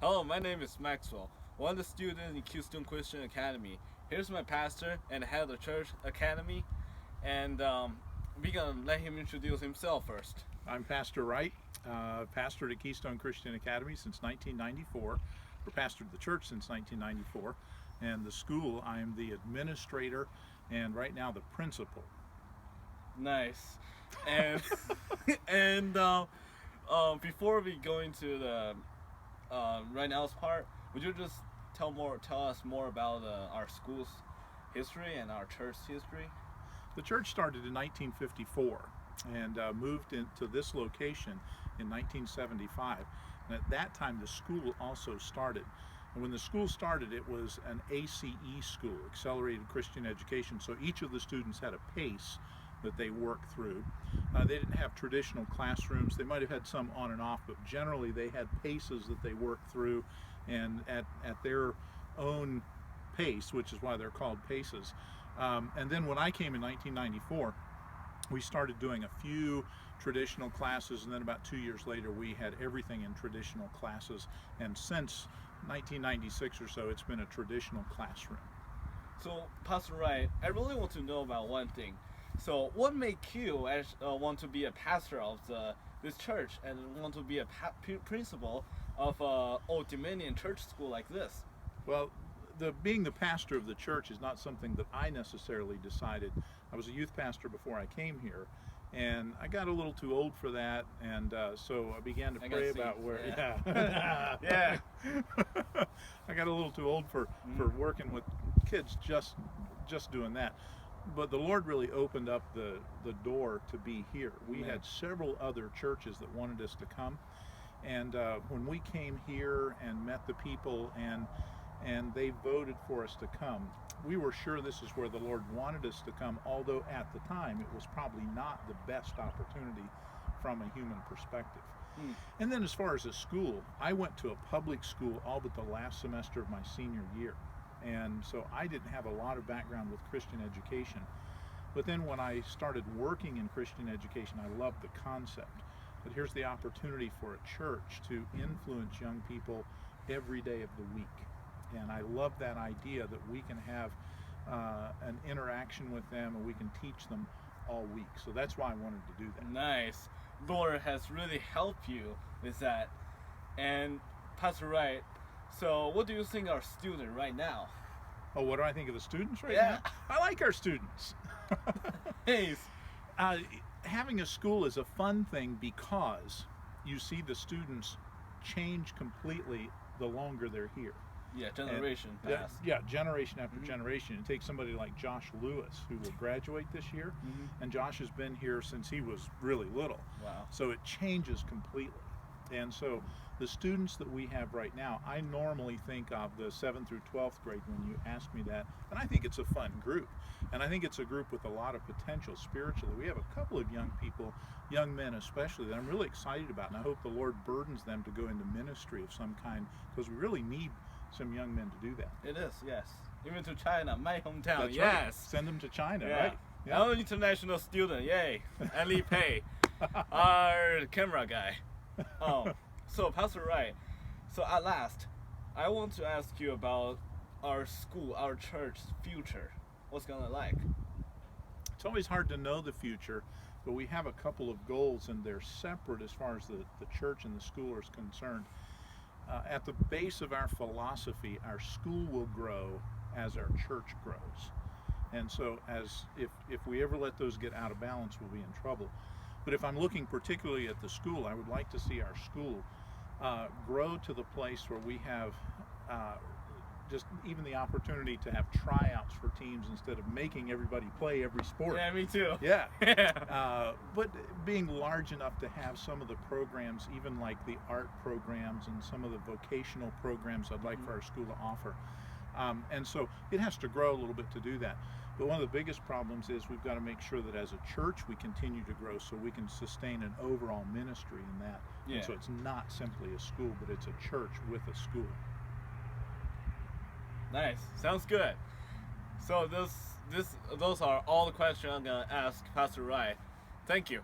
Hello, my name is Maxwell, one of the students in Keystone Christian Academy. Here's my pastor and head of the church academy, and we're gonna let him introduce himself first. I'm Pastor Wright, pastored at Keystone Christian Academy since 1994, or pastored the church since 1994, and the school I'm the administrator and right now the principal. Nice. And and before we go into the right now's part, would you just tell us more about our school's history and our church's history? The church started in 1954 and moved into this location in 1975. And at that time, the school also started. And when the school started, it was an ACE school, Accelerated Christian Education. So each of the students had a PACE that they worked through. They didn't have traditional classrooms. They might have had some on and off, but generally they had PACEs that they worked through, and at their own pace, which is why they're called PACEs. And then when I came in 1994, we started doing a few traditional classes, and then about 2 years later we had everything in traditional classes, and since 1996 or so it's been a traditional classroom. So, Pastor Wright, I really want to know about one thing. So, what made you want to be a pastor of this church and want to be a principal of Old Dominion church school like this? Well, being the pastor of the church is not something that I necessarily decided. I was a youth pastor before I came here, and I got a little too old for that, and so I began to pray about where. Yeah. Yeah. I got a little too old for working with kids, just doing that. But the Lord really opened up the door to be here. We had several other churches that wanted us to come, and when we came here and met the people and they voted for us to come, we were sure this is where the Lord wanted us to come, although at the time it was probably not the best opportunity from a human perspective. And then as far as a school, I went to a public school all but the last semester of my senior year. And so I didn't have a lot of background with Christian education. But then when I started working in Christian education, I loved the concept. But here's the opportunity for a church to influence young people every day of the week. And I love that idea that we can have an interaction with them and we can teach them all week. So that's why I wanted to do that. Nice. Lord has really helped you with that. And Pastor Wright, so what do you think of our student right now? Oh, what do I think of the students right now? I like our students. Hey. Having a school is a fun thing because you see the students change completely the longer they're here. Yeah, generation past. Yeah, generation after generation. It takes somebody like Josh Lewis, who will graduate this year, and Josh has been here since he was really little. Wow. So it changes completely. And so the students that we have right now, I normally think of the 7th through 12th grade when you ask me that, and I think it's a fun group. And I think it's a group with a lot of potential spiritually. We have a couple of young people, young men especially, that I'm really excited about, and I hope the Lord burdens them to go into ministry of some kind, because we really need some young men to do that. It is, yes. Even to China, my hometown. That's yes. Right. Send them to China, yeah. right? Yeah. I'm an international student, yay. And Lee Pei, our camera guy. So Pastor Wright, so at last, I want to ask you about our school, our church's future. What's gonna like? It's always hard to know the future, but we have a couple of goals, and they're separate as far as the church and the school are concerned. At the base of our philosophy, our school will grow as our church grows. And so if we ever let those get out of balance, we'll be in trouble. But if I'm looking particularly at the school, I would like to see our school grow to the place where we have just even the opportunity to have tryouts for teams instead of making everybody play every sport. Yeah, me too. Yeah. But being large enough to have some of the programs, even like the art programs and some of the vocational programs I'd like for our school to offer. And so it has to grow a little bit to do that. But one of the biggest problems is we've got to make sure that as a church we continue to grow so we can sustain an overall ministry in that. Yeah. And so it's not simply a school, but it's a church with a school. Nice. Sounds good. So those are all the questions I'm gonna ask Pastor Wright. Thank you.